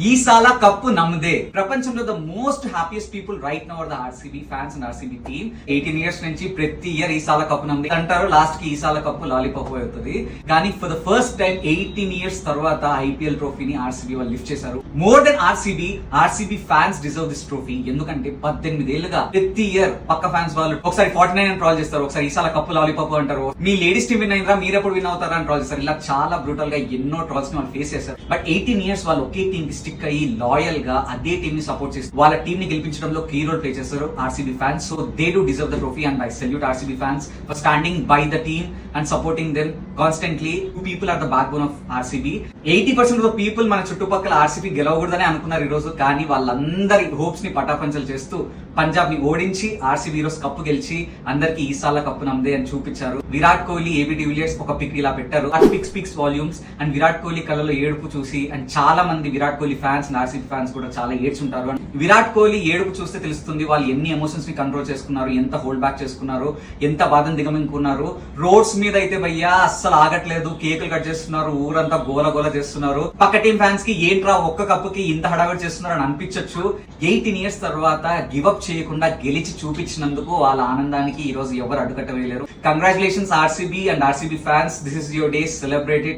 Esala cup నమ్మదే. ప్రపంచంలో the most happiest people right now are the RCB fans and RCB team. 18 years నుంచి ప్రతి year Esala cup నమ్మదే అంటారు. Last కి ఈసాల కప్పు లాలీపాప్ అవుతుంది. కానీ for the first time 18 years తర్వాత ఐపీఎల్ ట్రోఫీని ఆర్సీబీ వాళ్ళు లిఫ్ట్ చేశారు. More than RCB fans deserve this trophy. ఎందుకంటే 18 ఏళ్లుగా ప్రతి ఇయర్ పక్క ఫ్యాన్స్ వాళ్ళు ఒకసారి 49 అని ట్రాల్ చేస్తారు, ఒకసారి ఈసాల కప్పు లాలీపాప్ అంటారు, మీ లేడీస్ టీమ్ విన్ అయిందా, మీరు ఎప్పుడు విన్ అవుతారా అని ట్రాల్ చేస్తారు. ఇలా చాలా బ్రూటల్ గా ఎన్నో ట్రాల్స్ ని వాళ్ళు ఫేస్ చేశారు. బట్ 18 years వాళ్ళు ఒకే టీమ్ కి స్టిక్ అయ్యి లాయల్ గా అదే టీమ్ ని సపోర్ట్ చేస్తారు. వాళ్ళ టీమ్ ని గెలిపించడంలో కీ రోల్ ప్లే చేస్తారు RCB fans. So they do deserve the trophy and I salute RCB fans for standing by the team and supporting them constantly. Two people are the backbone of RCB. 80% of the people మన చుట్టుపక్కల RCB గెలవకూడదని అనుకున్నారు ఈ రోజు. కానీ వాళ్ళందరి hopes ని పటాపంచలు చేస్తూ పంజాబ్ ని ఓడించి ఆర్సీబీ ఈరోజు కప్పు గెలిచి అందరికి ఈసాల కప్పు నమ్మదే అని చూపించారు. విరాట్ కోహ్లీ, ఏబీ డివిలియర్స్ ఒక పిక్ ఇలా పెట్టారు. ఆ pic speaks volumes. And Virat Kohli కళ్ళలో ఏడుపు చూసి అండ్ చాలా మంది Virat Kohli fans and RCB fans కూడా చాలా ఏడ్చుంటారు. అండ్ విరాట్ కోహ్లీ ఏడుపు చూస్తే తెలుస్తుంది వాళ్ళు ఎన్ని ఎమోషన్స్ ని కంట్రోల్ చేసుకున్నారు, ఎంత హోల్డ్ బ్యాక్ చేసుకున్నారు, ఎంత బాధను దిగమింగుకున్నారు. రోడ్స్ మీద అయితే భయ్యా అస్సలు ఆగట్లేదు, కేకులు కట్ చేస్తున్నారు, ఊరంతా గోల గోల చేస్తున్నారు. పక్క టీం ఫ్యాన్స్ కి ఏంట్రా ఒక్క కప్పుకి ఇంత హడావిడి చేస్తున్నారు అని అనిపించచ్చు. 18 years తర్వాత గివ్ అప్ చేయకుండా గెలిచి చూపించినందుకు వాళ్ళ ఆనందానికి ఈ రోజు ఎవరు అడ్డుకట్ట వేయలేరు. Congratulations RCB and RCB fans. This is your day, celebrate it.